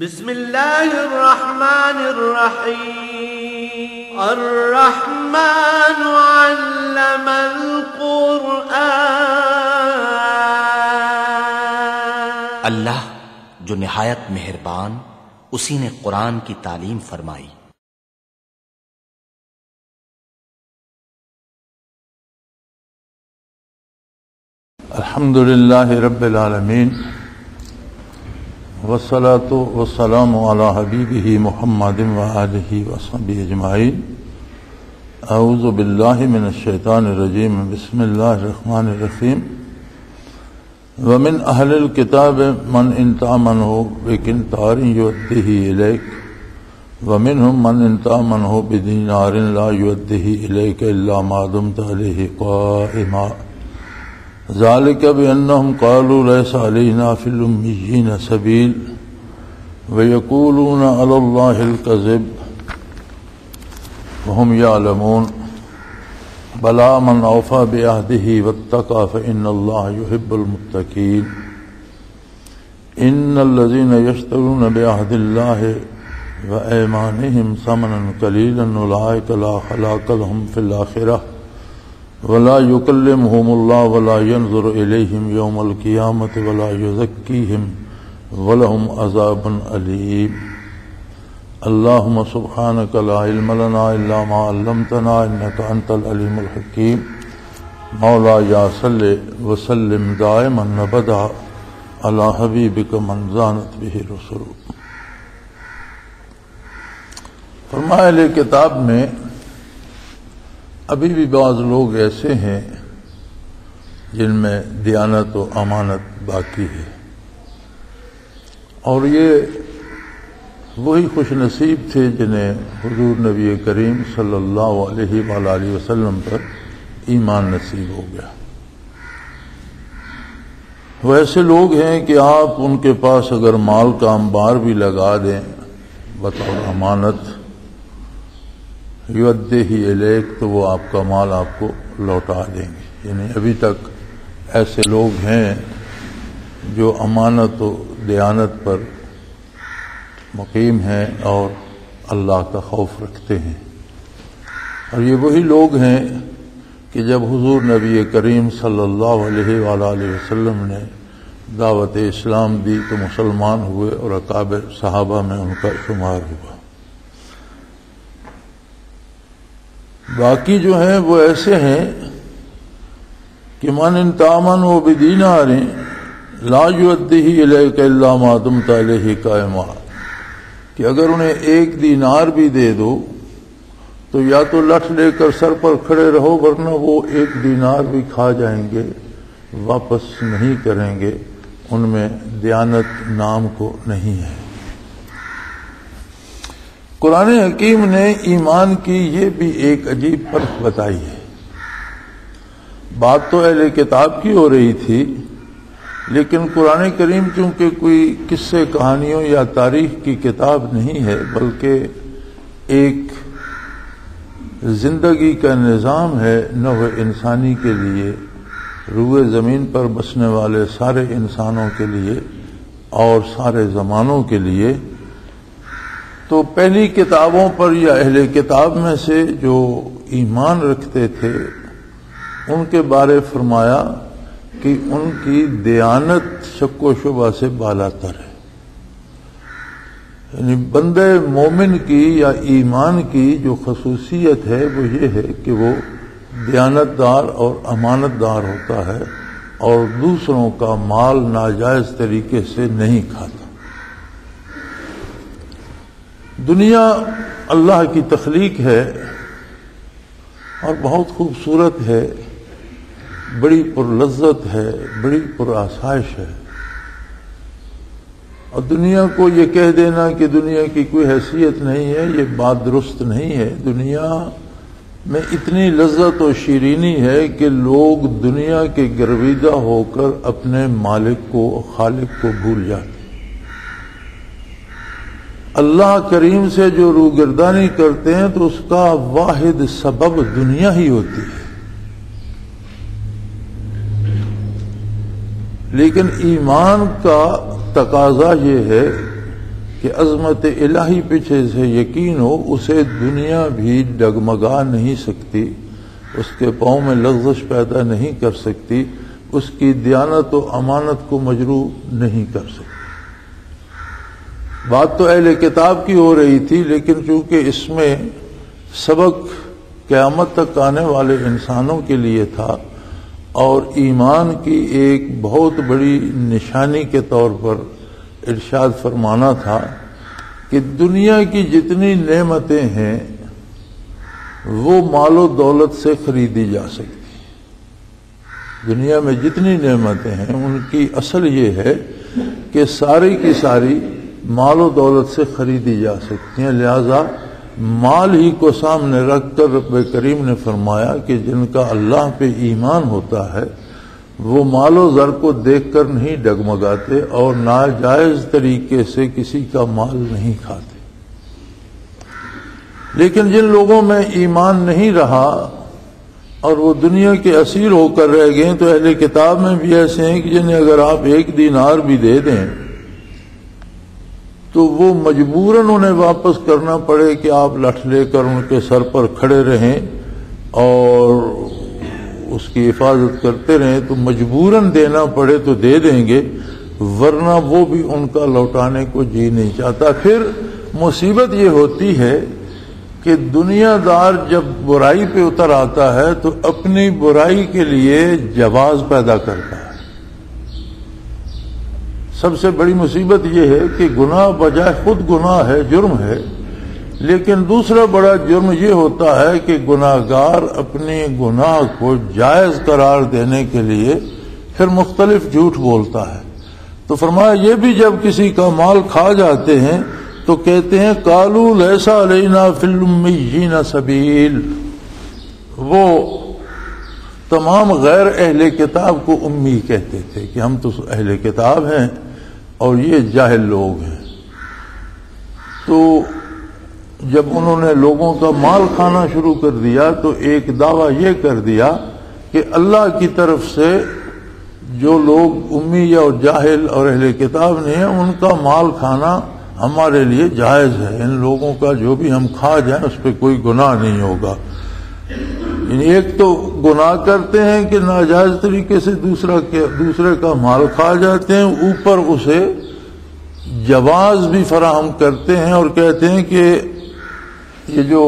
بسم اللہ الرحمن الرحیم الرحمن علم القرآن اللہ جو نہایت مہربان اسی نے قرآن کی تعلیم فرمائی۔ الحمد للہ رب العالمین والصلاة والسلام علی حبیبہ محمد وآلہ وصحبہ اجمعین۔ اعوذ باللہ من الشیطان الرجیم، بسم اللہ الرحمن الرحیم۔ ومن اہل الکتاب من ان تأمنہ بقنطار یؤدہ الیک ومنہم من ان تأمنہ بدینار لا یؤدہ الیک الا ما دمت علیہ قائما ذلك بأنهم قالوا ليس علينا في الأميين سبيل ويقولون على الله الكذب وهم يعلمون بلى من أوفى بعهده واتقى فإن الله يحب المتقين إن الذين يشترون بعهد الله وأيمانهم ثمنا قليلا أولئك لا خلاق لهم في الآخرة ولا يكلمهم الله ولا ينظر إليهم يوم القيامة ولا يزكيهم ولهم عذاب أليم۔ اللهم سبحانك لا علم لنا إلا ما علمتنا إنك أنت العليم الحكيم۔ مولاي صل وسلم دائما أبدا على حبيبك من زانت به الرسل۔ فرمایا اہل کتاب میں ابھی بھی بعض لوگ ایسے ہیں جن میں دیانت و امانت باقی ہے، اور یہ وہی خوش نصیب تھے جنہیں حضور نبی کریم صلی اللہ علیہ وآلہ وسلم پر ایمان نصیب ہو گیا۔ وہ ایسے لوگ ہیں کہ آپ ان کے پاس اگر مال کا انبار بھی لگا دیں بطور امانت، یؤدہ الیک، تو وہ آپ کا مال آپ کو لوٹا دیں گے۔ یعنی ابھی تک ایسے لوگ ہیں جو امانت و دیانت پر مقیم ہیں اور اللہ کا خوف رکھتے ہیں، اور یہ وہی لوگ ہیں کہ جب حضور نبی کریم صلی اللہ علیہ وآلہ وسلم نے دعوت اسلام دی تو مسلمان ہوئے اور اکابر صحابہ میں ان کا شمار ہوا۔ باقی جو ہیں وہ ایسے ہیں کہ من ان تأمنہ بدینار لا یؤدہ الیک الا ما دمت علیہ قائما، کہ اگر انہیں ایک دینار بھی دے دو تو یا تو لٹھ لے کر سر پر کھڑے رہو، ورنہ وہ ایک دینار بھی کھا جائیں گے، واپس نہیں کریں گے، ان میں دیانت نام کو نہیں ہے۔ قرآن حکیم نے ایمان کی یہ بھی ایک عجیب فرق بتائی ہے۔ بات تو اہل کتاب کی ہو رہی تھی، لیکن قرآن کریم چونکہ کوئی قصے کہانیوں یا تاریخ کی کتاب نہیں ہے، بلکہ ایک زندگی کا نظام ہے نوع انسانی کے لیے، روئے زمین پر بسنے والے سارے انسانوں کے لیے اور سارے زمانوں کے لیے۔ تو پہلی کتابوں پر یا اہل کتاب میں سے جو ایمان رکھتے تھے ان کے بارے فرمایا کہ ان کی دیانت شک و شبہ سے بالاتر ہے۔ یعنی بندے مومن کی یا ایمان کی جو خصوصیت ہے وہ یہ ہے کہ وہ دیانت دار اور امانت دار ہوتا ہے اور دوسروں کا مال ناجائز طریقے سے نہیں کھاتا۔ دنیا اللہ کی تخلیق ہے اور بہت خوبصورت ہے، بڑی پرلذت ہے، بڑی پرآسائش ہے، اور دنیا کو یہ کہہ دینا کہ دنیا کی کوئی حیثیت نہیں ہے، یہ بات درست نہیں ہے۔ دنیا میں اتنی لذت و شیرینی ہے کہ لوگ دنیا کے گرویدہ ہو کر اپنے مالک کو، خالق کو بھول جاتے ہیں۔ اللہ کریم سے جو روگردانی کرتے ہیں تو اس کا واحد سبب دنیا ہی ہوتی ہے، لیکن ایمان کا تقاضا یہ ہے کہ عظمت الہی پیچھے سے یقین ہو، اسے دنیا بھی ڈگمگا نہیں سکتی، اس کے پاؤں میں لغزش پیدا نہیں کر سکتی، اس کی دیانت و امانت کو مجروح نہیں کر سکتی۔ بات تو اہل کتاب کی ہو رہی تھی، لیکن چونکہ اس میں سبق قیامت تک آنے والے انسانوں کے لیے تھا اور ایمان کی ایک بہت بڑی نشانی کے طور پر ارشاد فرمانا تھا کہ دنیا کی جتنی نعمتیں ہیں وہ مال و دولت سے خریدی جا سکتی۔ دنیا میں جتنی نعمتیں ہیں ان کی اصل یہ ہے کہ ساری کی ساری مال و دولت سے خریدی جا سکتی ہیں، لہذا مال ہی کو سامنے رکھ کر رب کریم نے فرمایا کہ جن کا اللہ پہ ایمان ہوتا ہے وہ مال و زر کو دیکھ کر نہیں ڈگمگاتے اور ناجائز طریقے سے کسی کا مال نہیں کھاتے۔ لیکن جن لوگوں میں ایمان نہیں رہا اور وہ دنیا کے اسیر ہو کر رہ گئے، تو اہل کتاب میں بھی ایسے ہیں کہ جنہیں اگر آپ 1 دینار بھی دے دیں تو وہ مجبوراً انہیں واپس کرنا پڑے کہ آپ لٹھ لے کر ان کے سر پر کھڑے رہیں اور اس کی حفاظت کرتے رہیں، تو مجبوراً دینا پڑے تو دے دیں گے، ورنہ وہ بھی ان کا لوٹانے کو جی نہیں چاہتا۔ پھر مصیبت یہ ہوتی ہے کہ دنیا دار جب برائی پہ اتر آتا ہے تو اپنی برائی کے لیے جواز پیدا کرتا ہے۔ سب سے بڑی مصیبت یہ ہے کہ گناہ بجائے خود گناہ ہے، جرم ہے، لیکن دوسرا بڑا جرم یہ ہوتا ہے کہ گناہگار اپنے گناہ کو جائز قرار دینے کے لیے پھر مختلف جھوٹ بولتا ہے۔ تو فرمایا یہ بھی جب کسی کا مال کھا جاتے ہیں تو کہتے ہیں قالوا لیس علینا فی الامیین سبیل، وہ تمام غیر اہل کتاب کو امی کہتے تھے کہ ہم تو اہل کتاب ہیں اور یہ جاہل لوگ ہیں۔ تو جب انہوں نے لوگوں کا مال کھانا شروع کر دیا تو ایک دعویٰ یہ کر دیا کہ اللہ کی طرف سے جو لوگ امی اور جاہل اور اہل کتاب نہیں ہیں ان کا مال کھانا ہمارے لیے جائز ہے، ان لوگوں کا جو بھی ہم کھا جائیں اس پہ کوئی گناہ نہیں ہوگا۔ یعنی ایک تو گناہ کرتے ہیں کہ ناجائز طریقے سے دوسرے کا مال کھا جاتے ہیں، اوپر اسے جواز بھی فراہم کرتے ہیں اور کہتے ہیں کہ یہ جو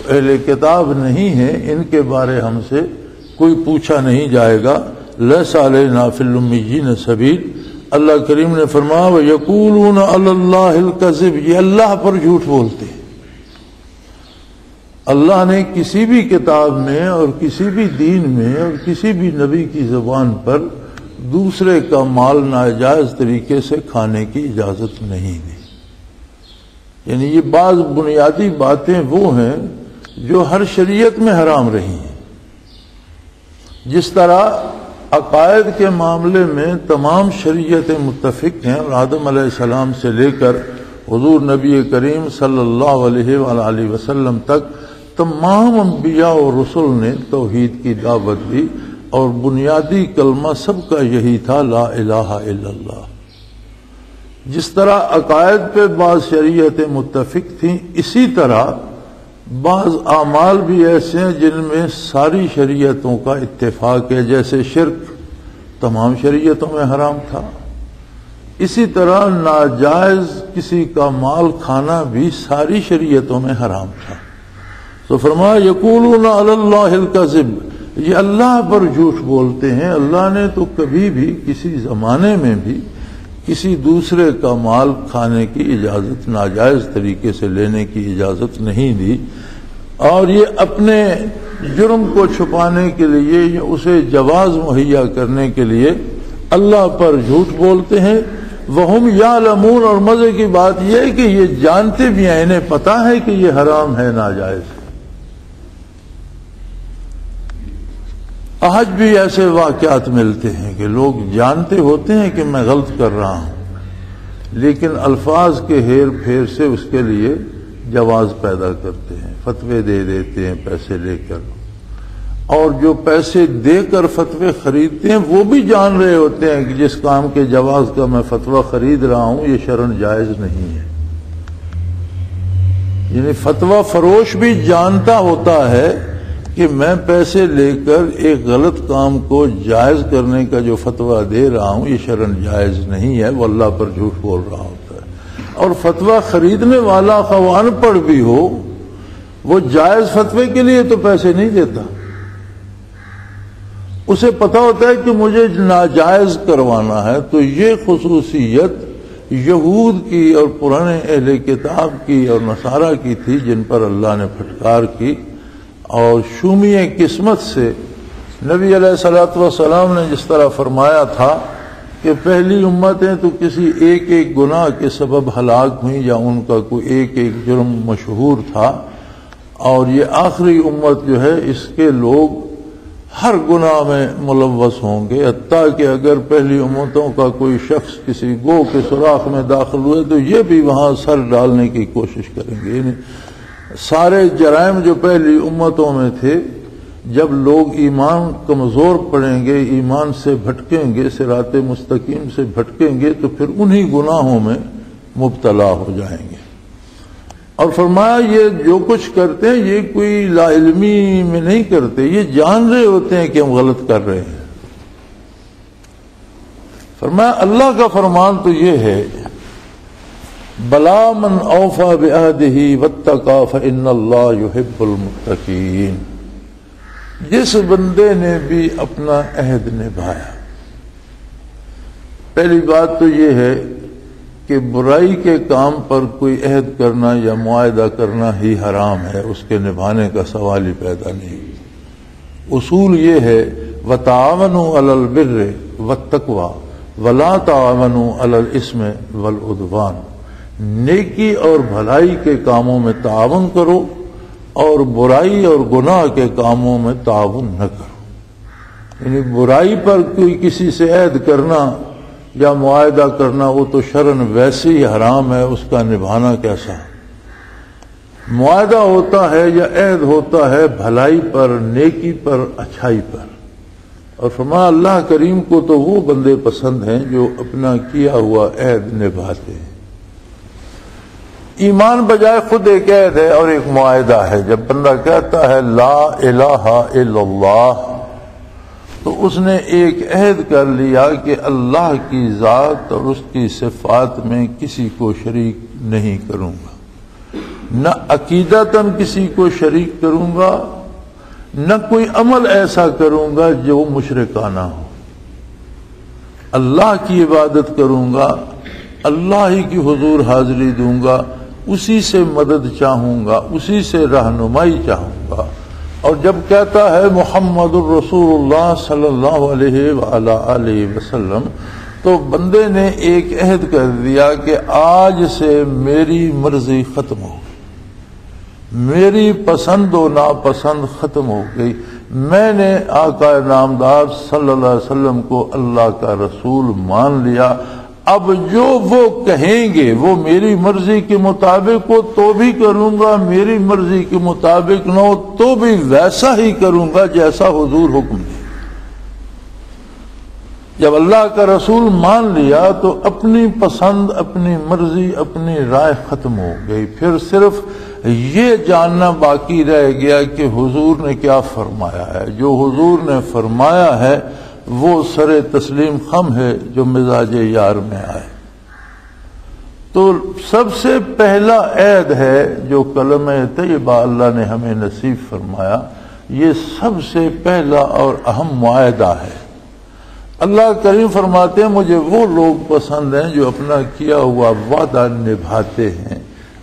اہل کتاب نہیں ہیں ان کے بارے ہم سے کوئی پوچھا نہیں جائے گا۔ لیس علینا فی الامیین سبیل، اللہ کریم نے فرمایا وَيَقُولُونَ عَلَى اللَّهِ الْكَذِبَ، یہ اللہ پر جھوٹ بولتے ہیں۔ اللہ نے کسی بھی کتاب میں اور کسی بھی دین میں اور کسی بھی نبی کی زبان پر دوسرے کا مال ناجائز طریقے سے کھانے کی اجازت نہیں دی۔ یعنی یہ بعض بنیادی باتیں وہ ہیں جو ہر شریعت میں حرام رہی ہیں۔ جس طرح عقائد کے معاملے میں تمام شریعتیں متفق ہیں اور آدم علیہ السلام سے لے کر حضور نبی کریم صلی اللہ علیہ وآلہ وسلم تک تمام انبیاء اور رسل نے توحید کی دعوت دی اور بنیادی کلمہ سب کا یہی تھا، لا الہ الا اللہ۔ جس طرح عقائد پہ بعض شریعتیں متفق تھیں، اسی طرح بعض اعمال بھی ایسے ہیں جن میں ساری شریعتوں کا اتفاق ہے، جیسے شرک تمام شریعتوں میں حرام تھا، اسی طرح ناجائز کسی کا مال کھانا بھی ساری شریعتوں میں حرام تھا۔ تو فرمایا یقولون علی اللہ الکذب، یہ اللہ پر جھوٹ بولتے ہیں۔ اللہ نے تو کبھی بھی کسی زمانے میں بھی کسی دوسرے کا مال کھانے کی اجازت، ناجائز طریقے سے لینے کی اجازت نہیں دی، اور یہ اپنے جرم کو چھپانے کے لیے یا اسے جواز مہیا کرنے کے لیے اللہ پر جھوٹ بولتے ہیں۔ وہم یعلمون، اور مزے کی بات یہ ہے کہ یہ جانتے بھی ہیں، انہیں پتا ہے کہ یہ حرام ہے، ناجائز ہے۔ آج بھی ایسے واقعات ملتے ہیں کہ لوگ جانتے ہوتے ہیں کہ میں غلط کر رہا ہوں، لیکن الفاظ کے ہیر پھیر سے اس کے لیے جواز پیدا کرتے ہیں، فتوے دے دیتے ہیں پیسے لے کر، اور جو پیسے دے کر فتوے خریدتے ہیں وہ بھی جان رہے ہوتے ہیں کہ جس کام کے جواز کا میں فتویٰ خرید رہا ہوں یہ شرعاً جائز نہیں ہے، یعنی فتویٰ فروش بھی جانتا ہوتا ہے کہ میں پیسے لے کر ایک غلط کام کو جائز کرنے کا جو فتویٰ دے رہا ہوں یہ شرعاً جائز نہیں ہے، وہ اللہ پر جھوٹ بول رہا ہوتا ہے۔ اور فتویٰ خریدنے والا خواہ ان پڑھ بھی ہو، وہ جائز فتوے کے لیے تو پیسے نہیں دیتا، اسے پتا ہوتا ہے کہ مجھے ناجائز کروانا ہے۔ تو یہ خصوصیت یہود کی اور پرانے اہل کتاب کی اور نصارہ کی تھی، جن پر اللہ نے پھٹکار کی، اور شومی قسمت سے نبی علیہ الصلوۃ والسلام نے جس طرح فرمایا تھا کہ پہلی امتیں تو کسی ایک ایک گناہ کے سبب ہلاک ہوئیں یا ان کا کوئی ایک ایک جرم مشہور تھا، اور یہ آخری امت جو ہے اس کے لوگ ہر گناہ میں ملوث ہوں گے، حتیٰ کہ اگر پہلی امتوں کا کوئی شخص کسی گو کے سوراخ میں داخل ہوئے تو یہ بھی وہاں سر ڈالنے کی کوشش کریں گے۔ یعنی سارے جرائم جو پہلی امتوں میں تھے، جب لوگ ایمان کمزور پڑیں گے، ایمان سے بھٹکیں گے، صراط مستقیم سے بھٹکیں گے، تو پھر انہی گناہوں میں مبتلا ہو جائیں گے۔ اور فرمایا یہ جو کچھ کرتے ہیں یہ کوئی لا علمی میں نہیں کرتے، یہ جان رہے ہوتے ہیں کہ ہم غلط کر رہے ہیں۔ فرمایا اللہ کا فرمان تو یہ ہے، بلا من اوفى بعهده واتقى فإن اللہ يحب المتقین، جس بندے نے بھی اپنا عہد نبھایا۔ پہلی بات تو یہ ہے کہ برائی کے کام پر کوئی عہد کرنا یا معاہدہ کرنا ہی حرام ہے، اس کے نبھانے کا سوال ہی پیدا نہیں۔ اصول یہ ہے وتعاونوا علی البر والتقوی ولا تعاونوا علی الاثم والعدوان، نیکی اور بھلائی کے کاموں میں تعاون کرو اور برائی اور گناہ کے کاموں میں تعاون نہ کرو۔ یعنی برائی پر کوئی کسی سے عہد کرنا یا معاہدہ کرنا وہ تو شرعاً ویسے ہی حرام ہے، اس کا نبھانا کیسا؟ معاہدہ ہوتا ہے یا عہد ہوتا ہے بھلائی پر، نیکی پر، اچھائی پر، اور فرمایا اللہ کریم کو تو وہ بندے پسند ہیں جو اپنا کیا ہوا عہد نبھاتے ہیں۔ ایمان بجائے خود ایک عہد ہے اور ایک معاہدہ ہے۔ جب بندہ کہتا ہے لا الہ الا اللہ تو اس نے ایک عہد کر لیا کہ اللہ کی ذات اور اس کی صفات میں کسی کو شریک نہیں کروں گا، نہ عقیدتاً کسی کو شریک کروں گا، نہ کوئی عمل ایسا کروں گا جو مشرکانہ ہو۔ اللہ کی عبادت کروں گا، اللہ ہی کی حضور حاضری دوں گا، اسی سے مدد چاہوں گا، اسی سے رہنمائی چاہوں گا۔ اور جب کہتا ہے محمد الرسول اللہ صلی اللہ علیہ وآلہ آلہ وسلم تو بندے نے ایک عہد کر دیا کہ آج سے میری مرضی ختم ہو گئی، میری پسند و ناپسند ختم ہو گئی، میں نے آقا نامدار صلی اللہ علیہ وسلم کو اللہ کا رسول مان لیا، اب جو وہ کہیں گے وہ میری مرضی کے مطابق ہو تو بھی کروں گا، میری مرضی کے مطابق نہ ہو تو بھی ویسا ہی کروں گا جیسا حضور حکم دے۔ جب اللہ کا رسول مان لیا تو اپنی پسند، اپنی مرضی، اپنی رائے ختم ہو گئی، پھر صرف یہ جاننا باقی رہ گیا کہ حضور نے کیا فرمایا ہے۔ جو حضور نے فرمایا ہے وہ سر تسلیم خم ہے جو مزاج یار میں آئے۔ تو سب سے پہلا عہد ہے جو کلمہ طیبہ اللہ نے ہمیں نصیب فرمایا، یہ سب سے پہلا اور اہم معاہدہ ہے۔ اللہ کریم فرماتے ہیں مجھے وہ لوگ پسند ہیں جو اپنا کیا ہوا وعدہ نبھاتے ہیں،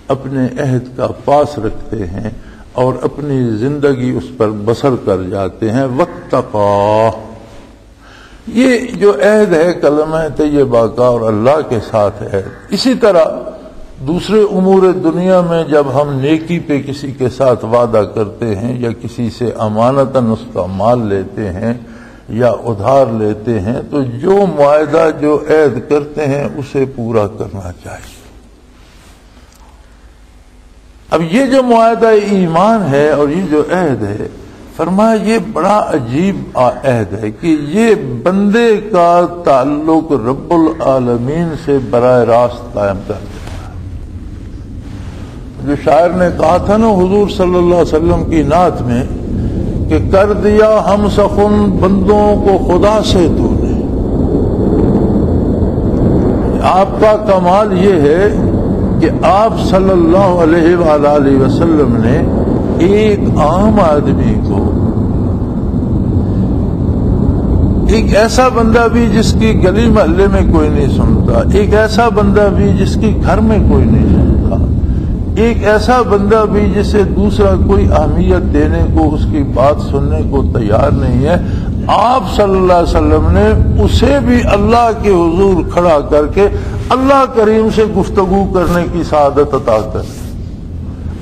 اپنے عہد کا پاس رکھتے ہیں اور اپنی زندگی اس پر بسر کر جاتے ہیں۔ واتقوا، یہ جو عہد ہے کلمہ طیبہ کا اور اللہ کے ساتھ ہے۔ اسی طرح دوسرے امور دنیا میں جب ہم نیکی پہ کسی کے ساتھ وعدہ کرتے ہیں یا کسی سے امانتاً اس کا مال لیتے ہیں یا ادھار لیتے ہیں تو جو معاہدہ جو عہد کرتے ہیں اسے پورا کرنا چاہیے۔ اب یہ جو معاہدہ ایمان ہے اور یہ جو عہد ہے، فرمایا یہ بڑا عجیب عہد ہے کہ یہ بندے کا تعلق رب العالمین سے براہ راست قائم کر دیتا ہے۔ جو شاعر نے کہا تھا نا حضور صلی اللہ علیہ وسلم کی نعت میں کہ کر دیا ہم سخن بندوں کو خدا سے تو نے. آپ کا کمال یہ ہے کہ آپ صلی اللہ علیہ وآلہ وسلم نے ایک عام آدمی کو، ایک ایسا بندہ بھی جس کی گلی محلے میں کوئی نہیں سنتا، ایک ایسا بندہ بھی جس کی گھر میں کوئی نہیں سنتا، ایک ایسا بندہ بھی جسے دوسرا کوئی اہمیت دینے کو، اس کی بات سننے کو تیار نہیں ہے، آپ صلی اللہ علیہ وسلم نے اسے بھی اللہ کے حضور کھڑا کر کے اللہ کریم سے گفتگو کرنے کی سعادت عطا کر دی.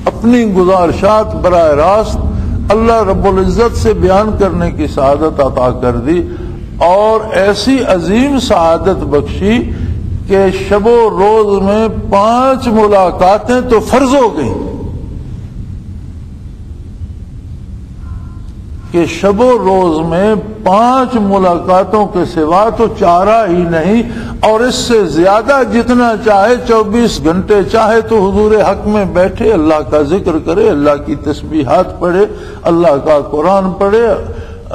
اپنی گزارشات براہ راست اللہ رب العزت سے بیان کرنے کی سعادت عطا کر دی، اور ایسی عظیم سعادت بخشی کہ شب و روز میں 5 ملاقاتیں تو فرض ہو گئیں، کہ شب و روز میں 5 ملاقاتوں کے سوا تو چارہ ہی نہیں، اور اس سے زیادہ جتنا چاہے 24 گھنٹے چاہے تو حضور حق میں بیٹھے اللہ کا ذکر کرے، اللہ کی تسبیحات پڑھے، اللہ کا قرآن پڑھے،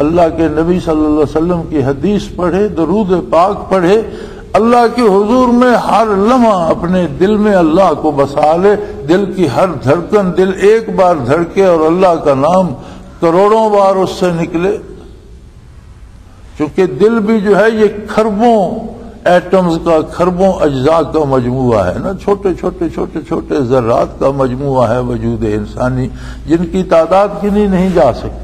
اللہ کے نبی صلی اللہ علیہ وسلم کی حدیث پڑھے، درود پاک پڑھے، اللہ کے حضور میں ہر لمحہ اپنے دل میں اللہ کو بسا لے، دل کی ہر دھڑکن، دل ایک بار دھڑکے اور اللہ کا نام کروڑوں بار اس سے نکلے. چونکہ دل بھی جو ہے یہ کھربوں ایٹمز کا، کھربوں اجزاء کا مجموعہ ہے نا، چھوٹے چھوٹے چھوٹے چھوٹے ذرات کا مجموعہ ہے وجود انسانی، جن کی تعداد گنی نہیں جا سکتی.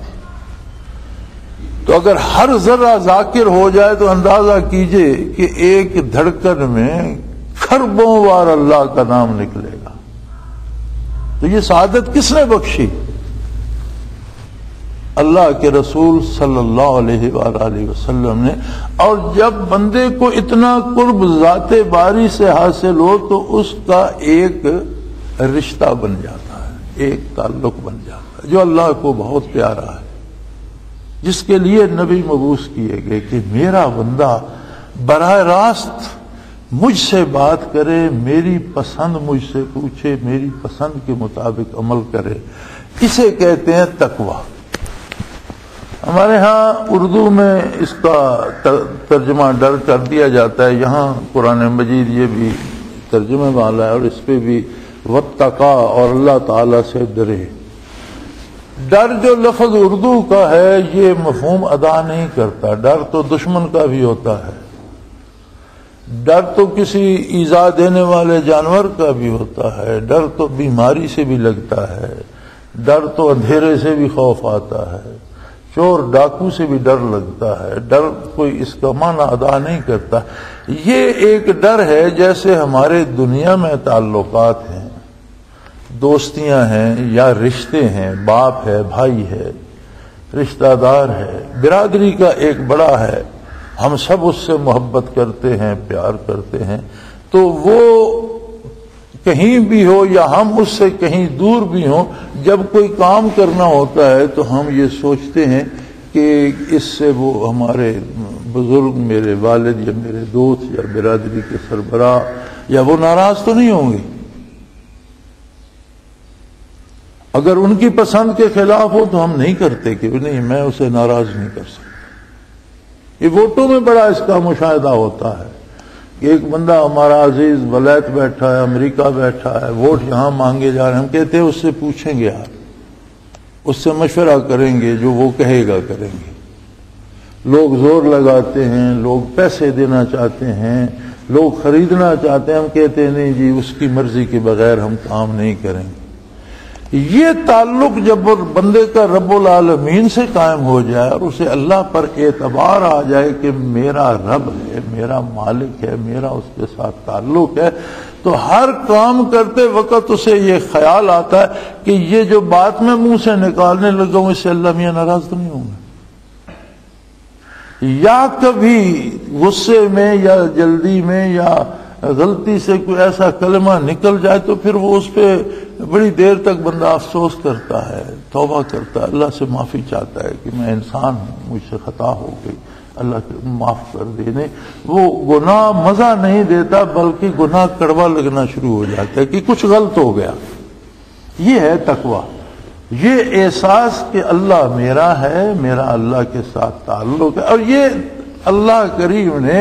تو اگر ہر ذرہ ذاکر ہو جائے تو اندازہ کیجئے کہ ایک دھڑکن میں کھربوں بار اللہ کا نام نکلے گا. تو یہ سعادت کس نے بخشی؟ اللہ کے رسول صلی اللہ علیہ وآلہ وسلم نے. اور جب بندے کو اتنا قرب ذات باری سے حاصل ہو تو اس کا ایک رشتہ بن جاتا ہے، ایک تعلق بن جاتا ہے جو اللہ کو بہت پیارا ہے، جس کے لیے نبی مبعوث کیے گئے کہ میرا بندہ براہ راست مجھ سے بات کرے، میری پسند مجھ سے پوچھے، میری پسند کے مطابق عمل کرے. اسے کہتے ہیں تقویٰ. ہمارے ہاں اردو میں اس کا ترجمہ ڈر کر دیا جاتا ہے، یہاں قرآن مجید یہ بھی ترجمے والا ہے اور اس پہ بھی واتقا، اور اللہ تعالی سے ڈرے. ڈر جو لفظ اردو کا ہے یہ مفہوم ادا نہیں کرتا. ڈر تو دشمن کا بھی ہوتا ہے، ڈر تو کسی ایذا دینے والے جانور کا بھی ہوتا ہے، ڈر تو بیماری سے بھی لگتا ہے، ڈر تو اندھیرے سے بھی خوف آتا ہے، چور ڈاکو سے بھی ڈر لگتا ہے. ڈر کوئی اس کا معنی ادا نہیں کرتا. یہ ایک ڈر ہے جیسے ہمارے دنیا میں تعلقات ہیں، دوستیاں ہیں یا رشتے ہیں، باپ ہے، بھائی ہے، رشتہ دار ہے، برادری کا ایک بڑا ہے، ہم سب اس سے محبت کرتے ہیں، پیار کرتے ہیں. تو وہ کہیں بھی ہو یا ہم اس سے کہیں دور بھی ہوں، جب کوئی کام کرنا ہوتا ہے تو ہم یہ سوچتے ہیں کہ اس سے وہ ہمارے بزرگ، میرے والد یا میرے دوست یا برادری کے سربراہ یا وہ ناراض تو نہیں ہوں گے. اگر ان کی پسند کے خلاف ہو تو ہم نہیں کرتے کہ نہیں، میں اسے ناراض نہیں کر سکتا. یہ ووٹوں میں بڑا اس کا مشاہدہ ہوتا ہے کہ ایک بندہ ہمارا عزیز ولایت بیٹھا ہے، امریکہ بیٹھا ہے، ووٹ یہاں مانگے جا رہے ہیں، ہم کہتے ہیں اس سے پوچھیں گے، یار اس سے مشورہ کریں گے، جو وہ کہے گا کریں گے. لوگ زور لگاتے ہیں، لوگ پیسے دینا چاہتے ہیں، لوگ خریدنا چاہتے ہیں، ہم کہتے ہیں نہیں جی اس کی مرضی کے بغیر ہم کام نہیں کریں گے. یہ تعلق جب بندے کا رب العالمین سے قائم ہو جائے اور اسے اللہ پر اعتبار آ جائے کہ میرا رب ہے، میرا مالک ہے، میرا اس کے ساتھ تعلق ہے، تو ہر کام کرتے وقت اسے یہ خیال آتا ہے کہ یہ جو بات میں منہ سے نکالنے لگا ہوں اس سے اللہ میاں ناراض تو نہیں ہوں گے. یا کبھی غصے میں یا جلدی میں یا غلطی سے کوئی ایسا کلمہ نکل جائے تو پھر وہ اس پہ بڑی دیر تک بندہ افسوس کرتا ہے، توبہ کرتا ہے، اللہ سے معافی چاہتا ہے کہ میں انسان ہوں، مجھ سے خطا ہو گئی، اللہ معاف کر دینے. وہ گناہ مزہ نہیں دیتا بلکہ گناہ کڑوا لگنا شروع ہو جاتا ہے کہ کچھ غلط ہو گیا. یہ ہے تقویٰ، یہ احساس کہ اللہ میرا ہے، میرا اللہ کے ساتھ تعلق ہے، اور یہ اللہ کریم نے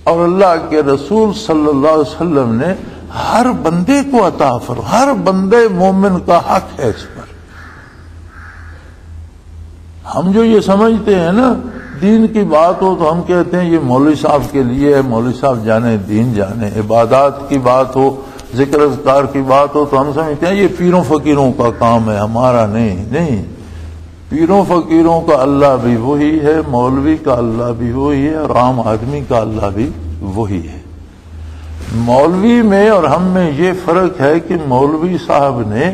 اور اللہ کے رسول صلی اللہ علیہ وسلم نے ہر بندے کو عطا فرمایا، ہر بندے مومن کا حق ہے اس پر۔ ہم جو یہ سمجھتے ہیں نا دین کی بات ہو تو ہم کہتے ہیں یہ مولوی صاحب کے لیے ہے، مولوی صاحب جانے، دین جانے، عبادات کی بات ہو، ذکر اذکار کی بات ہو تو ہم سمجھتے ہیں یہ پیروں فقیروں کا کام ہے، ہمارا نہیں۔ پیروں فقیروں کا اللہ بھی وہی ہے، مولوی کا اللہ بھی وہی ہے، اور عام آدمی کا اللہ بھی وہی ہے۔ مولوی میں اور ہم میں یہ فرق ہے کہ مولوی صاحب نے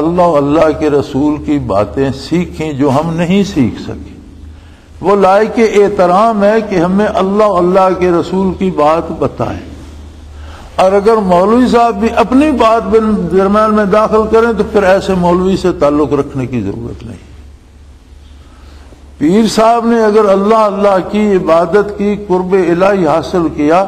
اللہ اللہ کے رسول کی باتیں سیکھیں جو ہم نہیں سیکھ سکے، وہ لائق احترام ہے کہ ہمیں اللہ اللہ کے رسول کی بات بتائیں، اور اگر مولوی صاحب بھی اپنی بات درمیان میں داخل کریں تو پھر ایسے مولوی سے تعلق رکھنے کی ضرورت نہیں۔ پیر صاحب نے اگر اللہ اللہ کی عبادت کی، قرب الہی حاصل کیا،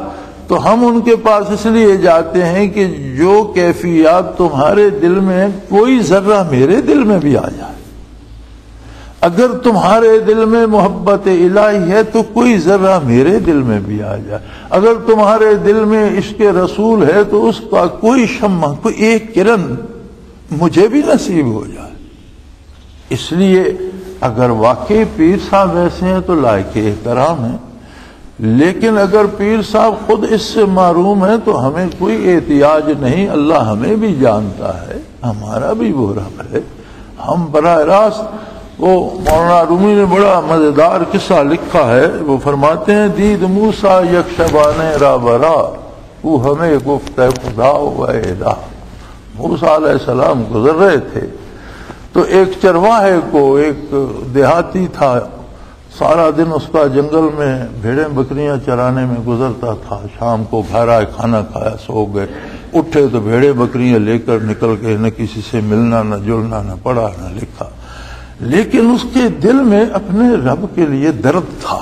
تو ہم ان کے پاس اس لیے جاتے ہیں کہ جو کیفیات تمہارے دل میں کوئی ذرہ میرے دل میں بھی آ جائے۔ اگر تمہارے دل میں محبت الہی ہے تو کوئی ذرہ میرے دل میں بھی آ جائے، اگر تمہارے دل میں عشق رسول ہے تو اس کا کوئی شمع، کوئی ایک کرن مجھے بھی نصیب ہو جائے۔ اس لیے اگر واقعی پیر صاحب ایسے ہیں تو لائق احترام ہیں، لیکن اگر پیر صاحب خود اس سے معروم ہے تو ہمیں کوئی احتیاج نہیں، اللہ ہمیں بھی جانتا ہے، ہمارا بھی وہ رب ہے۔ ہم براہ راست، وہ مولانا رومی نے بڑا مزیدار قصہ لکھا ہے، وہ فرماتے ہیں دید موسیٰ یک شبانے را برا وہ ہمیں گفت خدا و ادا۔ موسیٰ علیہ السلام گزر رہے تھے تو ایک چرواہے کو، ایک دیہاتی تھا، سارا دن اس کا جنگل میں بھیڑیں بکریاں چرانے میں گزرتا تھا، شام کو گھر آئے، کھانا کھایا، سو گئے، اٹھے تو بھیڑیں بکریاں لے کر نکل گئے، نہ کسی سے ملنا، نہ جلنا، نہ پڑھا نہ لکھا، لیکن اس کے دل میں اپنے رب کے لیے درد تھا۔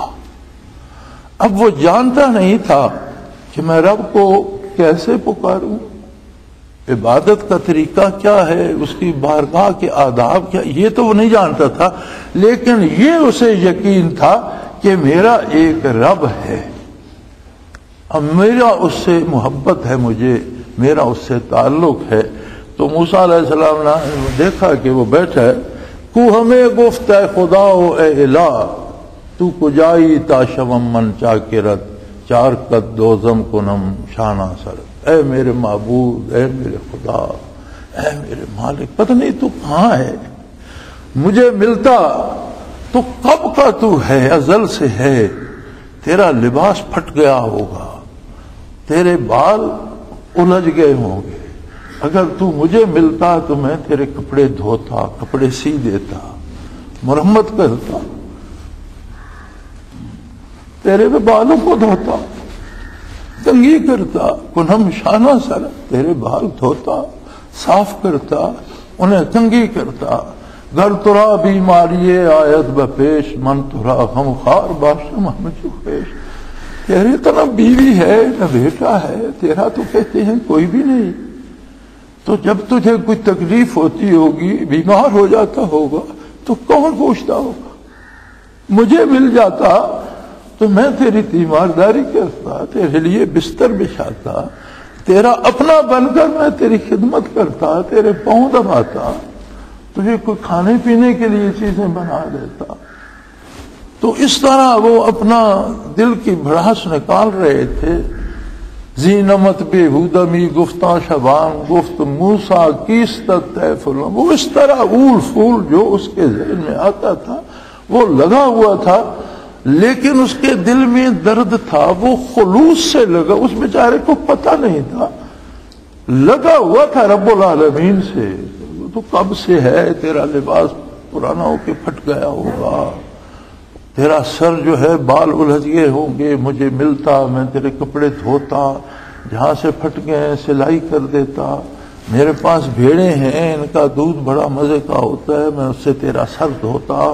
اب وہ جانتا نہیں تھا کہ میں رب کو کیسے پکاروں، عبادت کا طریقہ کیا ہے، اس کی بارگاہ کے آداب کیا، یہ تو وہ نہیں جانتا تھا، لیکن یہ اسے یقین تھا کہ میرا ایک رب ہے، اب میرا اس سے محبت ہے، مجھے میرا اس سے تعلق ہے۔ تو موسیٰ علیہ السلام نے دیکھا کہ وہ بیٹھا ہے، کو ہمیں گفت اے خدا و اے الہ تو کجائی تا شوم من چاکرت چار قد دوزم کنم شانہ سرت۔ اے میرے معبود، اے میرے خدا، اے میرے مالک، پتہ نہیں تو کہاں ہے، مجھے ملتا تو کب کا تو ہے، ازل سے ہے، تیرا لباس پھٹ گیا ہوگا، تیرے بال الجھ گئے ہوں گے، اگر تو مجھے ملتا تو میں تیرے کپڑے دھوتا، کپڑے سی دیتا، مرمت کرتا، تیرے بالوں کو دھوتا، کنگھی کرتا، کنہم شانہ سر، تیرے بال دھوتا، صاف کرتا، انہیں کنگھی کرتا، گر ترا بیماری آیت بپیش من ترا غم خار باشم ہم جو پیش۔ تیرے تو نہ بیوی ہے نہ بیٹا ہے، تیرا تو کہتے ہیں کوئی بھی نہیں، تو جب تجھے کوئی تکلیف ہوتی ہوگی، بیمار ہو جاتا ہوگا تو کون پوچھتا ہوگا، مجھے مل جاتا تو میں تیری تیمارداری کرتا، تیرے لیے بستر بچھاتا، تیرا اپنا بن کر میں تیری خدمت کرتا، تیرے پاؤں دباتا، تجھے کوئی کھانے پینے کے لیے چیزیں بنا دیتا۔ تو اس طرح وہ اپنا دل کی بھڑاس نکال رہے تھے۔ زینمت بے ہودمی گفتاں شبان گفت موسیٰ کیستت طیفلم، وہ اس طرح اول فول جو اس کے ذہن میں آتا تھا وہ لگا ہوا تھا، لیکن اس کے دل میں درد تھا، وہ خلوص سے لگا، اس بیچارے کو پتہ نہیں تھا، لگا ہوا تھا رب العالمین سے۔ تو کب سے ہے، تیرا لباس پرانا ہو کے پھٹ گیا ہوگا، تیرا سر جو ہے بال الجھ گئے ہوں گے، مجھے ملتا میں تیرے کپڑے دھوتا، جہاں سے پھٹ گئے سلائی کر دیتا، میرے پاس بھیڑیں ہیں ان کا دودھ بڑا مزے کا ہوتا ہے، میں اس سے تیرا سر دھوتا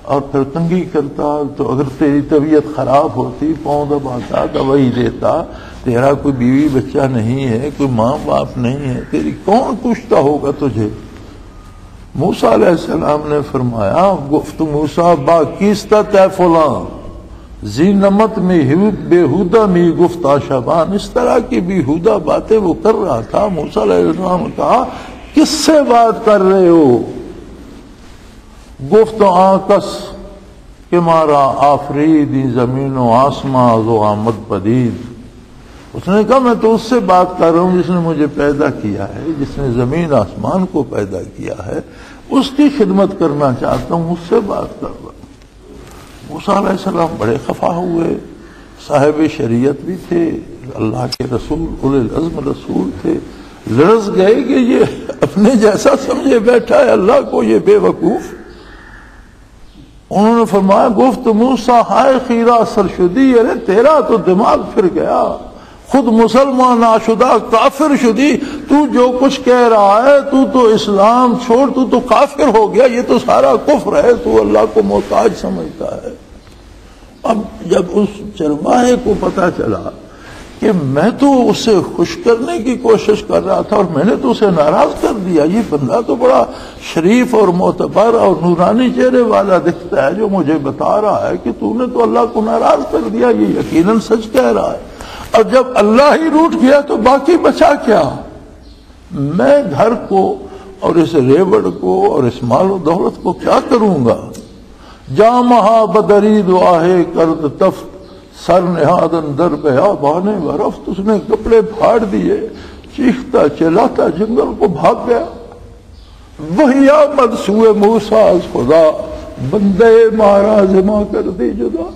اور پھر کنگھی کرتا، تو اگر تیری طبیعت خراب ہوتی پاؤں دباتا، دوائی دیتا، تیرا کوئی بیوی بچہ نہیں ہے، کوئی ماں باپ نہیں ہے، تیری کون پوچھتا ہوگا تجھے؟ موسیٰ علیہ السلام نے فرمایا گفت موسیٰ با کیستت اے فلاں زی نمت میں بےہودہ میں گفتہ شبان، اس طرح کی بےہودہ باتیں وہ کر رہا تھا۔ موسیٰ علیہ السلام نے کہا کس سے بات کر رہے ہو؟ گفت آکس کہ مارا آفریدی زمین و آسمان و آمد پدید۔ اس نے کہا میں تو اس سے بات کر رہا ہوں جس نے مجھے پیدا کیا ہے، جس نے زمین آسمان کو پیدا کیا ہے، اس کی خدمت کرنا چاہتا ہوں، اس سے بات کر رہا ہوں۔ موسیٰ علیہ السلام بڑے خفا ہوئے، صاحب شریعت بھی تھے، اللہ کے رسول اولی العزم رسول تھے، لرز گئے کہ یہ اپنے جیسا سمجھے بیٹھا ہے اللہ کو، یہ بے وقوف۔ انہوں نے فرمایا گفت موسیٰ ہائے خیرہ سرشدی، ارے تیرا تو دماغ پھر گیا، خود مسلمان ناشدہ کافر شدی، تو جو کچھ کہہ رہا ہے تو اسلام چھوڑ، تو کافر ہو گیا، یہ تو سارا کفر ہے، تو اللہ کو محتاج سمجھتا ہے۔ اب جب اس چرواہے کو پتا چلا کہ میں تو اسے خوش کرنے کی کوشش کر رہا تھا اور میں نے تو اسے ناراض کر دیا، یہ بندہ تو بڑا شریف اور معتبر اور نورانی چہرے والا دکھتا ہے جو مجھے بتا رہا ہے کہ تو نے تو اللہ کو ناراض کر دیا، یہ یقیناً سچ کہہ رہا ہے۔ اور جب اللہ ہی روٹ گیا تو باقی بچا کیا؟ میں گھر کو اور اس ریوڑ کو اور اس مال و دولت کو کیا کروں گا؟ جامہا بدرید و آہے کرد تفت سر نہادن در بیابان ورفت، اس نے کپڑے پھاڑ دیے، چیختا چلاتا جنگل کو بھاگ گیا۔ وہی آمد سوئے موسیٰ از خدا، بندے مارا زما کر دی جدا۔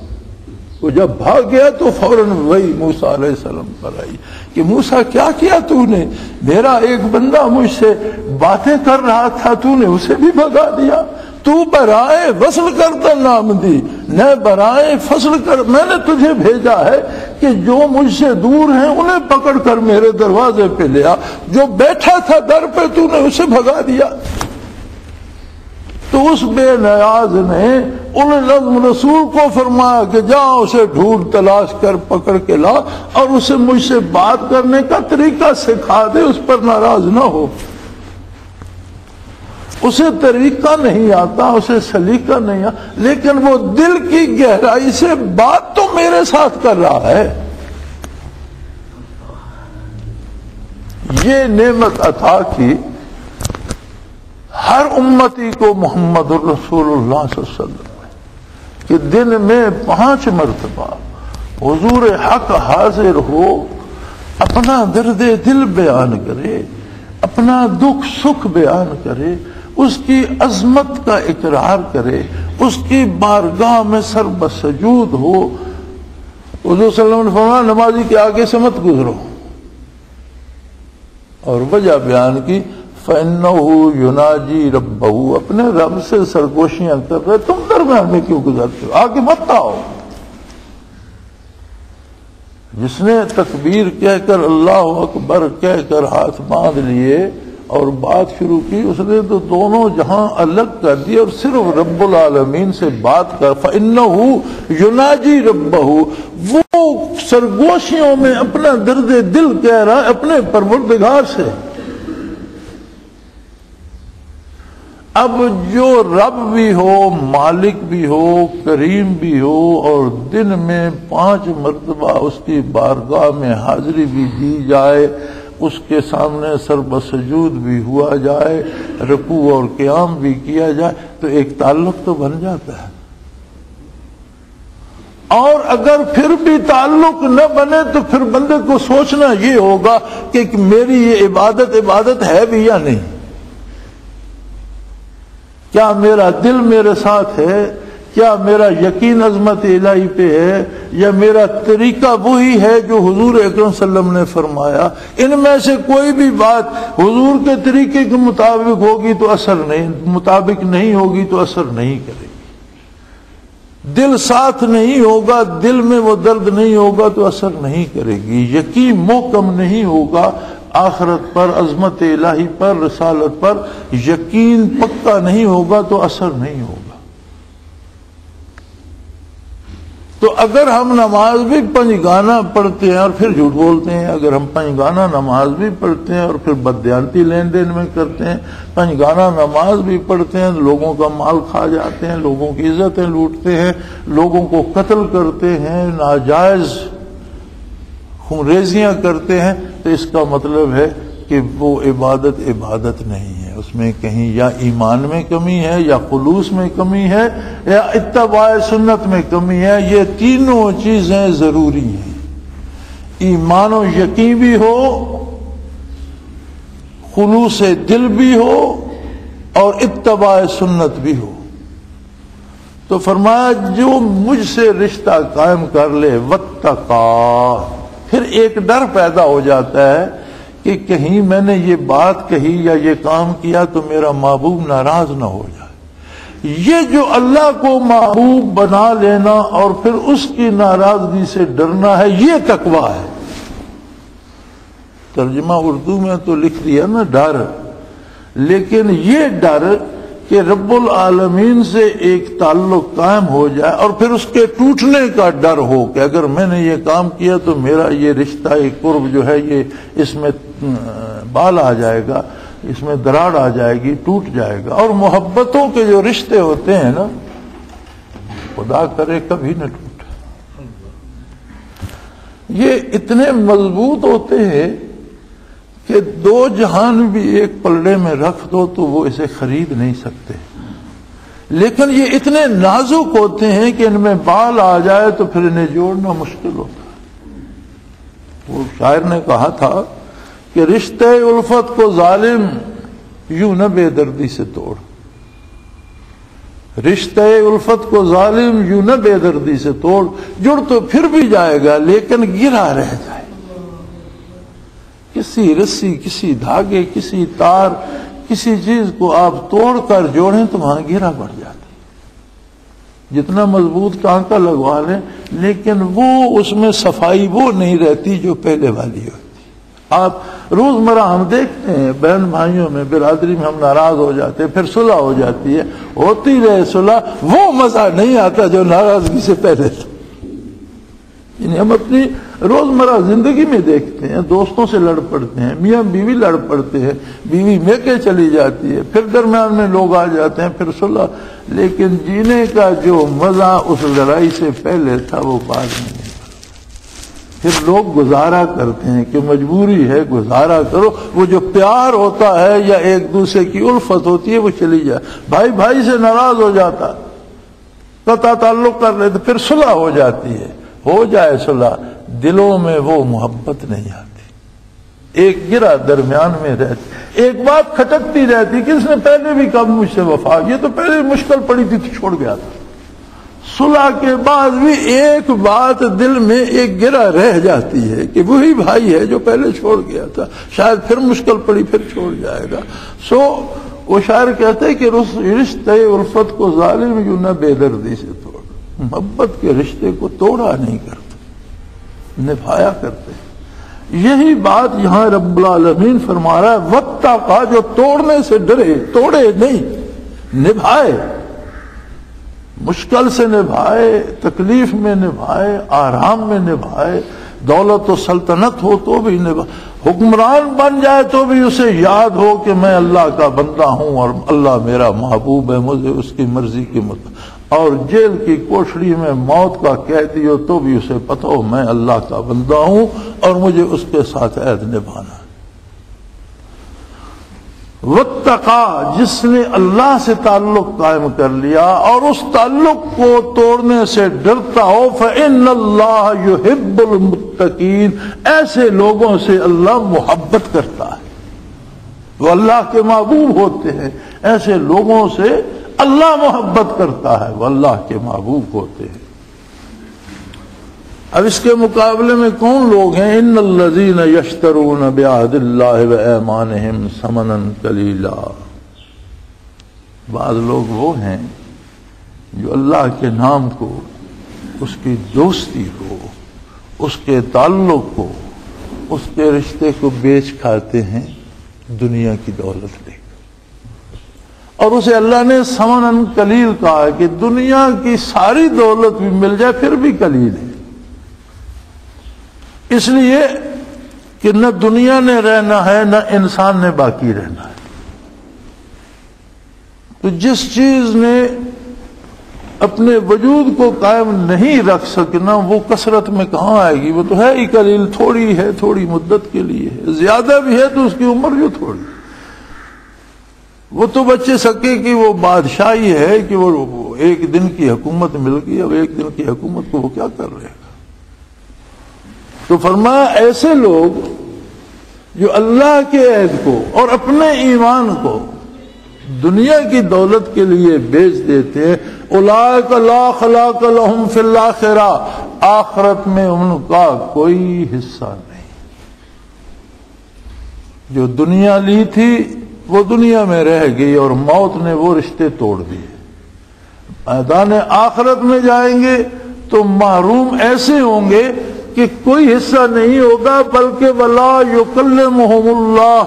وہ جب بھاگ گیا تو فوراً وہی موسیٰ علیہ السلام پر آئی کہ موسیٰ کیا کیا تو نے؟ میرا ایک بندہ مجھ سے باتیں کر رہا تھا، تو نے اسے بھی بھگا دیا۔ تو برائے وصل کرتا نام دی، نہ برائے فصل کر، میں نے تجھے بھیجا ہے کہ جو مجھ سے دور ہیں انہیں پکڑ کر میرے دروازے پہ لیا، جو بیٹھا تھا در پہ تو نے اسے بھگا دیا۔ تو اس بے نیاز نے اولی العزم رسول کو فرمایا کہ جا اسے ڈھونڈ تلاش کر پکڑ کے لا اور اسے مجھ سے بات کرنے کا طریقہ سکھا دے، اس پر ناراض نہ ہو۔ اسے طریقہ نہیں آتا، اسے سلیقہ نہیں آتا، لیکن وہ دل کی گہرائی سے بات تو میرے ساتھ کر رہا ہے۔ یہ نعمت عطا کی ہر امتی کو محمد الرسول اللہ صلی اللہ علیہ وسلم کہ دن میں 5 مرتبہ حضور حق حاضر ہو، اپنا درد دل بیان کرے، اپنا دکھ سکھ بیان کرے، اس کی عظمت کا اقرار کرے، اس کی بارگاہ میں سر بسجود ہو۔ حضور صلی اللہ علیہ وسلم نے فرمایا نمازی کے آگے سے مت گزرو، اور وجہ بیان کی فَإِنَّهُ يُنَاجِي رَبَّهُ، اپنے رب سے سرگوشیاں کر رہے، تم درمیان میں کیوں گزرتے ہو؟ آگے مت آؤ۔ جس نے تکبیر کہہ کر اللہ اکبر کہہ کر ہاتھ باندھ لیے اور بات شروع کی، اس نے تو دونوں جہاں الگ کر دی اور صرف رب العالمین سے بات کر۔ فَإِنَّهُ يُنَاجِي رَبَّهُ، وہ سرگوشیوں میں اپنا درد دل کہہ رہا ہے اپنے پروردگار سے۔ اب جو رب بھی ہو، مالک بھی ہو، کریم بھی ہو، اور دن میں 5 مرتبہ اس کی بارگاہ میں حاضری بھی دی جائے، اس کے سامنے سر بسجود بھی ہوا جائے، رکوع اور قیام بھی کیا جائے، تو ایک تعلق تو بن جاتا ہے۔ اور اگر پھر بھی تعلق نہ بنے تو پھر بندے کو سوچنا یہ ہوگا کہ میری یہ عبادت ہے بھی یا نہیں، کیا میرا دل میرے ساتھ ہے، کیا میرا یقین عظمت الہی پہ ہے، یا میرا طریقہ وہی ہے جو حضور اکرم صلی اللہ علیہ وسلم نے فرمایا۔ ان میں سے کوئی بھی بات حضور کے طریقے کے مطابق ہوگی تو اثر نہیں، مطابق نہیں ہوگی تو اثر نہیں کرے گی۔ دل ساتھ نہیں ہوگا، دل میں وہ درد نہیں ہوگا تو اثر نہیں کرے گی۔ یقین محکم نہیں ہوگا آخرت پر، عظمت الہی پر، رسالت پر یقین پکا نہیں ہوگا تو اثر نہیں ہوگا۔ تو اگر ہم نماز بھی پنجگانہ پڑھتے ہیں اور پھر جھوٹ بولتے ہیں، اگر ہم پنجگانہ نماز بھی پڑھتے ہیں اور پھر بددیانتی لین دین میں کرتے ہیں، پنجگانہ نماز بھی پڑھتے ہیں، لوگوں کا مال کھا جاتے ہیں، لوگوں کی عزتیں لوٹتے ہیں، لوگوں کو قتل کرتے ہیں، ناجائز خونریزیاں کرتے ہیں، تو اس کا مطلب ہے کہ وہ عبادت نہیں ہے، اس میں کہیں یا ایمان میں کمی ہے، یا خلوص میں کمی ہے، یا اتباع سنت میں کمی ہے۔ یہ تینوں چیزیں ضروری ہیں، ایمان و یقین بھی ہو، خلوص دل بھی ہو، اور اتباع سنت بھی ہو۔ تو فرمایا جو مجھ سے رشتہ قائم کر لے واتقا، پھر ایک ڈر پیدا ہو جاتا ہے کہ کہیں میں نے یہ بات کہی یا یہ کام کیا تو میرا محبوب ناراض نہ ہو جائے۔ یہ جو اللہ کو محبوب بنا لینا اور پھر اس کی ناراضگی سے ڈرنا ہے، یہ تقویٰ ہے۔ ترجمہ اردو میں تو لکھ دیا نا ڈر، لیکن یہ ڈر کہ رب العالمین سے ایک تعلق قائم ہو جائے اور پھر اس کے ٹوٹنے کا ڈر ہو کہ اگر میں نے یہ کام کیا تو میرا یہ رشتہ قرب جو ہے یہ اس میں بال آ جائے گا، اس میں دراڑ آ جائے گی، ٹوٹ جائے گا۔ اور محبتوں کے جو رشتے ہوتے ہیں نا، خدا کرے کبھی نہ ٹوٹے، یہ اتنے مضبوط ہوتے ہیں کہ دو جہان بھی ایک پلڑے میں رکھ دو تو وہ اسے خرید نہیں سکتے، لیکن یہ اتنے نازک ہوتے ہیں کہ ان میں بال آ جائے تو پھر انہیں جوڑنا مشکل ہوتا ہے۔ وہ شاعر نے کہا تھا کہ رشتے الفت کو ظالم یوں نہ بے دردی سے توڑ، رشتے الفت کو ظالم یوں نہ بے دردی سے توڑ، جڑ تو پھر بھی جائے گا لیکن گرا رہ جائے، کسی رسی، کسی دھاگے، کسی تار، کسی چیز کو آپ توڑ کر جوڑیں تو وہاں گرا پڑ جاتا ہے، جتنا مضبوط ٹانکا لگوا لیں لیکن وہ اس میں صفائی وہ نہیں رہتی جو پہلے والی ہوتی۔ آپ روزمرہ ہم دیکھتے ہیں بہن بھائیوں میں، برادری میں ہم ناراض ہو جاتے ہیں، پھر صلح ہو جاتی ہے، ہوتی رہے صلح، وہ مزہ نہیں آتا جو ناراضگی سے پہلے تھا۔ یعنی ہم اپنی روزمرہ زندگی میں دیکھتے ہیں، دوستوں سے لڑ پڑتے ہیں، میاں بیوی لڑ پڑتے ہیں، بیوی میکے چلی جاتی ہے، پھر درمیان میں لوگ آ جاتے ہیں، پھر صلح، لیکن جینے کا جو مزہ اس لڑائی سے پہلے تھا وہ بعد میں نہیں۔ پھر لوگ گزارا کرتے ہیں کہ مجبوری ہے، گزارا کرو، وہ جو پیار ہوتا ہے یا ایک دوسرے کی الفت ہوتی ہے وہ چلی جائے۔ بھائی بھائی سے ناراض ہو جاتا، قطع تعلق کر لیتے، پھر صلح ہو جاتی ہے، ہو جائے صلح، دلوں میں وہ محبت نہیں آتی، ایک گرا درمیان میں رہتی، ایک بات کھٹکتی رہتی کہ اس نے پہلے بھی کب مجھ سے وفا، یہ تو پہلے مشکل پڑی تھی تو چھوڑ گیا تھا۔ صلح کے بعد بھی ایک بات دل میں ایک گرا رہ جاتی ہے کہ وہی بھائی ہے جو پہلے چھوڑ گیا تھا، شاید پھر مشکل پڑی پھر چھوڑ جائے گا۔ وہ شاعر کہتے ہیں کہ رشتے الفت کو ظالم یوں نہ بے دردی سے توڑ، محبت کے رشتے کو توڑا نہیں کرتے، نبھایا کرتے۔ یہی بات یہاں رب العالمین فرما رہا ہے، واتقا، جو توڑنے سے ڈرے، توڑے نہیں، نبھائے، مشکل سے نبھائے، تکلیف میں نبھائے، آرام میں نبھائے، دولت و سلطنت ہو تو بھی نبھائے، حکمران بن جائے تو بھی اسے یاد ہو کہ میں اللہ کا بندہ ہوں اور اللہ میرا محبوب ہے، مجھے اس کی مرضی کے مطابق، اور جیل کی کوٹڑی میں موت کا قیدی ہو تو بھی اسے پتہ ہو میں اللہ کا بندہ ہوں اور مجھے اس کے ساتھ عہد نبھانا ہے۔ واتقا، جس نے اللہ سے تعلق قائم کر لیا اور اس تعلق کو توڑنے سے ڈرتا ہو، فإن اللہ یحب المتقین، ایسے لوگوں سے اللہ محبت کرتا ہے، وہ اللہ کے محبوب ہوتے ہیں، ایسے لوگوں سے اللہ محبت کرتا ہے، وہ اللہ کے محبوب ہوتے ہیں۔ اب اس کے مقابلے میں کون لوگ ہیں؟ ان الذین یشترون بعہد اللہ وایمانہم ثمنا قلیلا، بعض لوگ وہ ہیں جو اللہ کے نام کو، اس کی دوستی کو، اس کے تعلق کو، اس کے رشتے کو بیچ کھاتے ہیں دنیا کی دولت لے کر، اور اسے اللہ نے ثمناً قلیل کہا ہے کہ دنیا کی ساری دولت بھی مل جائے پھر بھی قلیل ہے، اس لیے کہ نہ دنیا نے رہنا ہے نہ انسان نے باقی رہنا ہے۔ تو جس چیز نے اپنے وجود کو قائم نہیں رکھ سکنا وہ کثرت میں کہاں آئے گی؟ وہ تو ہے ہی قلیل، تھوڑی ہے، تھوڑی مدت کے لیے ہے، زیادہ بھی ہے تو اس کی عمر جو تھوڑی، وہ تو بچے سکے کہ وہ بادشاہی ہے کہ وہ ایک دن کی حکومت مل گئی، اب ایک دن کی حکومت کو وہ کیا کر رہے گا؟ تو فرمایا ایسے لوگ جو اللہ کے عہد کو اور اپنے ایمان کو دنیا کی دولت کے لیے بیچ دیتے ہیں، اولئک لا خلاق لهم فی الآخرہ، آخرت میں ان کا کوئی حصہ نہیں۔ جو دنیا لی تھی وہ دنیا میں رہ گئی اور موت نے وہ رشتے توڑ دیے، میدان آخرت میں جائیں گے تو محروم ایسے ہوں گے کہ کوئی حصہ نہیں ہوگا، بلکہ ولا یکلمہم اللہ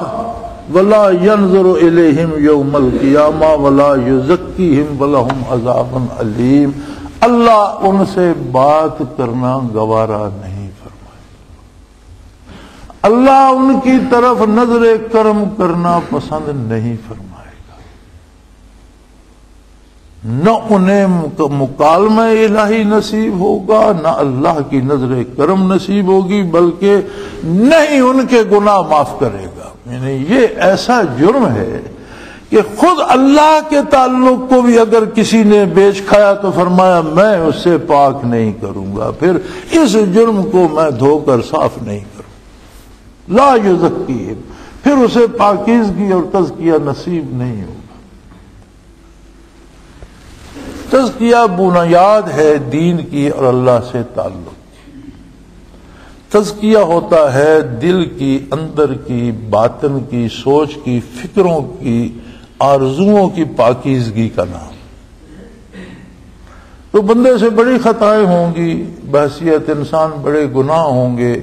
ولا ينظر الیہم یوم القیامہ ولا یزکیہم ولہم عذاب علیم، اللہ ان سے بات کرنا گوارا نہیں فرمائے، اللہ ان کی طرف نظر کرم کرنا پسند نہیں فرمائے گا، نہ انہیں مکالمہ الہی نصیب ہوگا نہ اللہ کی نظر کرم نصیب ہوگی، بلکہ نہ ہی ان کے گناہ معاف کرے گا۔ یعنی یہ ایسا جرم ہے کہ خود اللہ کے تعلق کو بھی اگر کسی نے بیچ کھایا تو فرمایا میں اس سے پاک نہیں کروں گا، پھر اس جرم کو میں دھو کر صاف نہیں کروں، لا یزکیہم، پھر اسے پاکیزگی اور تزکیہ نصیب نہیں ہوگا۔ تزکیہ بنیاد ہے دین کی اور اللہ سے تعلق۔ تزکیہ ہوتا ہے دل کی، اندر کی، باطن کی، سوچ کی، فکروں کی، آرزوؤں کی پاکیزگی کا نام۔ تو بندے سے بڑی خطائیں ہوں گی، بحیثیت انسان بڑے گناہ ہوں گے۔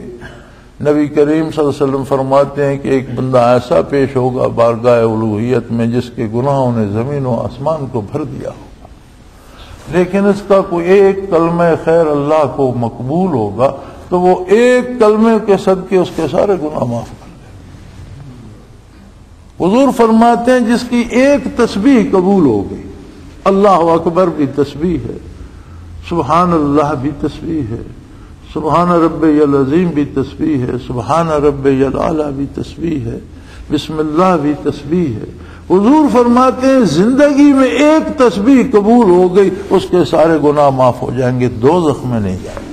نبی کریم صلی اللہ علیہ وسلم فرماتے ہیں کہ ایک بندہ ایسا پیش ہوگا بارگاہ الوہیت میں جس کے گناہوں نے زمین و آسمان کو بھر دیا ہوگا، لیکن اس کا کوئی ایک کلمہ خیر اللہ کو مقبول ہوگا تو وہ ایک کلمے کے صدقے اس کے سارے گناہ معاف کر دے۔ حضور فرماتے ہیں جس کی ایک تسبیح قبول ہو گئی، اللہ اکبر بھی تسبیح ہے، سبحان اللہ بھی تسبیح ہے، سبحان ربی العظیم بھی تسبیح ہے، سبحان ربی الاعلی بھی تسبیح ہے، بسم اللہ بھی تسبیح ہے۔ حضور فرماتے ہیں زندگی میں ایک تسبیح قبول ہو گئی اس کے سارے گناہ معاف ہو جائیں گے، دوزخ میں نہیں جائیں گے۔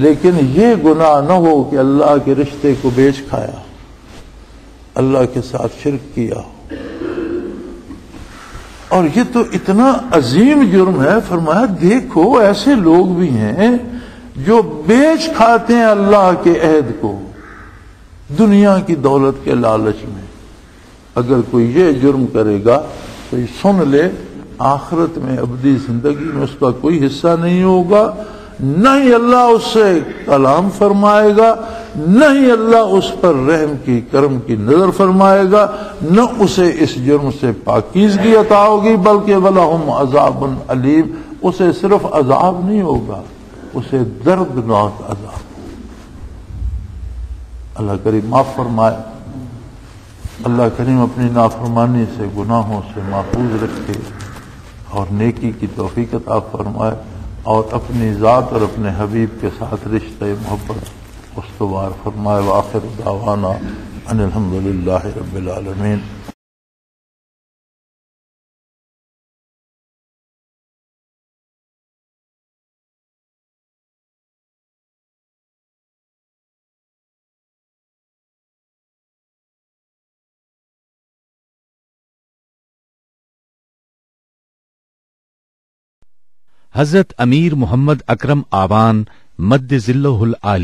لیکن یہ گناہ نہ ہو کہ اللہ کے رشتے کو بیچ کھایا، اللہ کے ساتھ شرک کیا، اور یہ تو اتنا عظیم جرم ہے۔ فرمایا دیکھو ایسے لوگ بھی ہیں جو بیچ کھاتے ہیں اللہ کے عہد کو دنیا کی دولت کے لالچ میں۔ اگر کوئی یہ جرم کرے گا تو یہ سن لے آخرت میں ابدی زندگی میں اس کا کوئی حصہ نہیں ہوگا، نہ ہی اللہ اس سے کلام فرمائے گا، نہ ہی اللہ اس پر رحم کی کرم کی نظر فرمائے گا، نہ اسے اس جرم سے پاکیزگی عطا ہوگی، بلکہ وَلَهُمْ عَذَابٌ علیم، اسے صرف عذاب نہیں ہوگا، اسے دردناک عذاب۔ اللہ کریم معاف فرمائے، اللہ کریم اپنی نافرمانی سے، گناہوں سے محفوظ رکھے اور نیکی کی توفیق عطا فرمائے، اور اپنی ذات اور اپنے حبیب کے ساتھ رشتہ محبت استوار فرمائے۔ وآخر دعوانا ان الحمدللہ رب العالمین۔ حضرت امیر محمد اکرم آوان مد ظلہ العالی